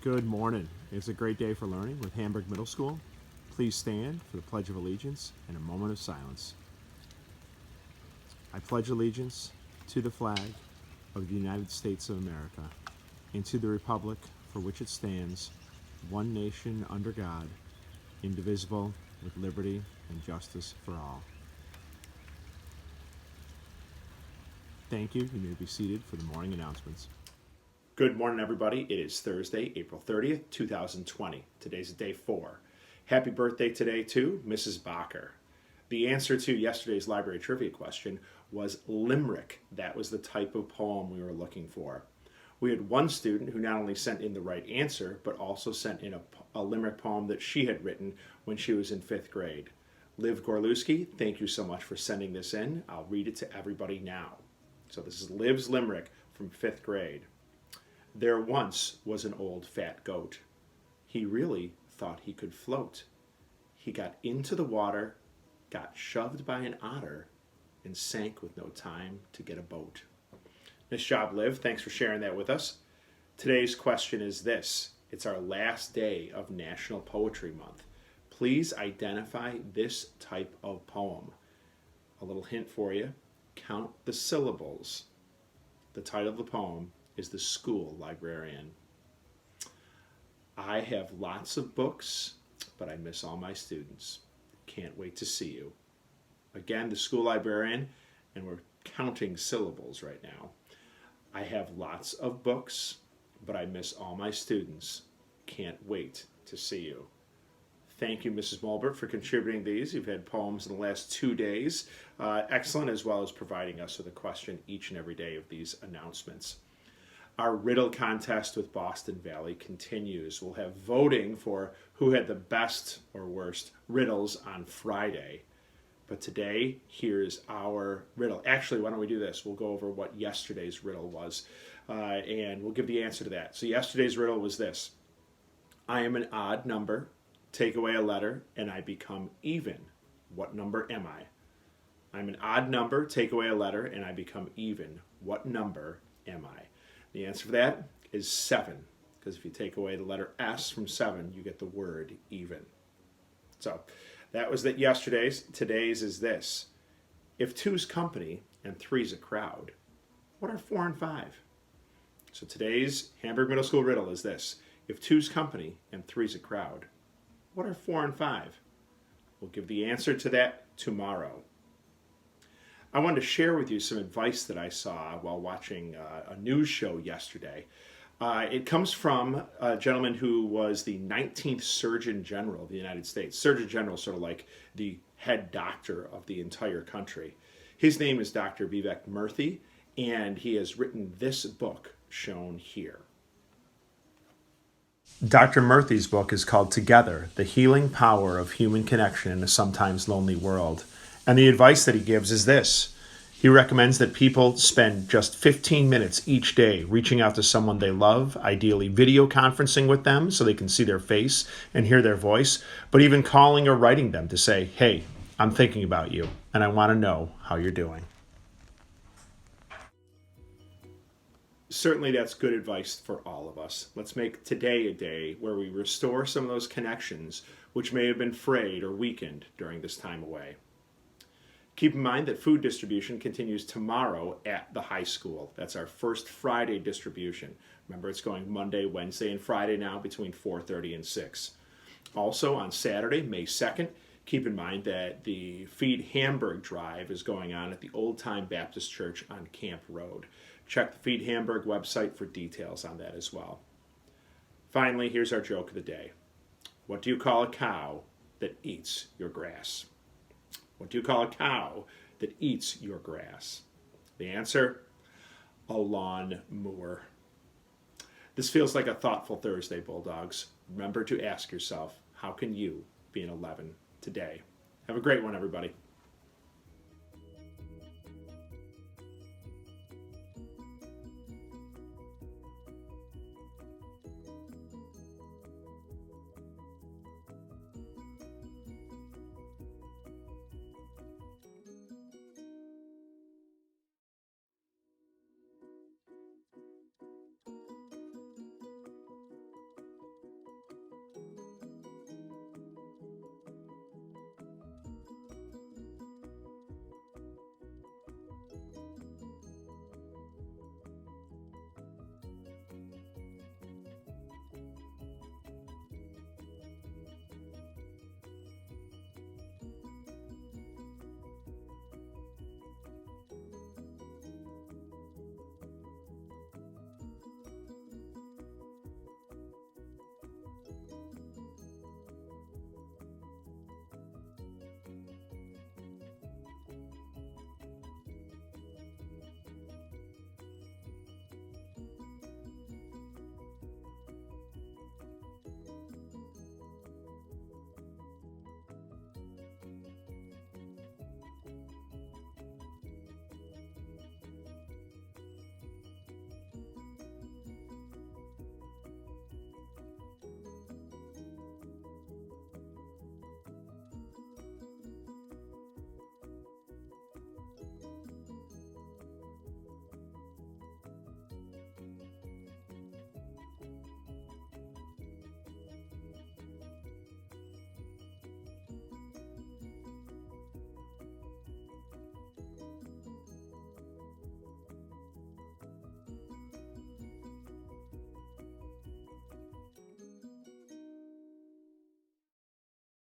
Good morning. It's a great day for learning with Hamburg Middle School. Please stand for the Pledge of Allegiance and a moment of silence. I pledge allegiance to the flag of the United States of America and to the republic for which it stands, one nation under God, indivisible, with liberty and justice for all. Thank you. You may be seated for the morning announcements. Good morning, everybody. It is Thursday, April 30th, 2020. Today's day 4. Happy birthday today to Mrs. Bacher. The answer to yesterday's library trivia question was limerick. That was the type of poem we were looking for. We had one student who not only sent in the right answer, but also sent in a limerick poem that she had written when she was in 5th grade. Liv Gorlewski, thank you so much for sending this in. I'll read it to everybody now. So this is Liv's limerick from 5th grade. There once was an old fat goat. He really thought he could float. He got into the water, got shoved by an otter, and sank with no time to get a boat. Nice job, Liv. Thanks for sharing that with us. Today's question is this. It's our last day of National Poetry Month. Please identify this type of poem. A little hint for you. Count the syllables. The title of the poem is The School Librarian. I have lots of books, but I miss all my students. Can't wait to see you. Again, The School Librarian, and we're counting syllables right now. I have lots of books, but I miss all my students. Can't wait to see you. Thank you, Mrs. Mulbert, for contributing these. You've had poems in the last 2 days. Excellent, as well as providing us with a question each and every day of these announcements. Our riddle contest with Boston Valley continues. We'll have voting for who had the best or worst riddles on Friday. But today, here's our riddle. Actually, why don't we do this? We'll go over what yesterday's riddle was, and we'll give the answer to that. So yesterday's riddle was this. I am an odd number. Take away a letter, and I become even. What number am I? I'm an odd number. Take away a letter, and I become even. What number am I? The answer for that is 7, because if you take away the letter S from 7, you get the word even. So that was that yesterday's. Today's is this. If 2's company and 3's a crowd, what are 4 and 5? So today's Hamburg Middle School riddle is this. If 2's company and 3's a crowd, what are 4 and 5? We'll give the answer to that tomorrow. I wanted to share with you some advice that I saw while watching a news show yesterday. It comes from a gentleman who was the 19th Surgeon General of the United States. Surgeon General is sort of like the head doctor of the entire country. His name is Dr. Vivek Murthy, and he has written this book shown here. Dr. Murthy's book is called Together, The Healing Power of Human Connection in a Sometimes Lonely World. And the advice that he gives is this. He recommends that people spend just 15 minutes each day reaching out to someone they love, ideally video conferencing with them so they can see their face and hear their voice, but even calling or writing them to say, hey, I'm thinking about you, and I want to know how you're doing. Certainly that's good advice for all of us. Let's make today a day where we restore some of those connections which may have been frayed or weakened during this time away. Keep in mind that food distribution continues tomorrow at the high school. That's our first Friday distribution. Remember, it's going Monday, Wednesday, and Friday now between 4:30 and 6. Also on Saturday, May 2nd, keep in mind that the Feed Hamburg Drive is going on at the Old Time Baptist Church on Camp Road. Check the Feed Hamburg website for details on that as well. Finally, here's our joke of the day. What do you call a cow that eats your grass? What do you call a cow that eats your grass? The answer, a lawn mower. This feels like a thoughtful Thursday, Bulldogs. Remember to ask yourself, how can you be an 11 today? Have a great one, everybody.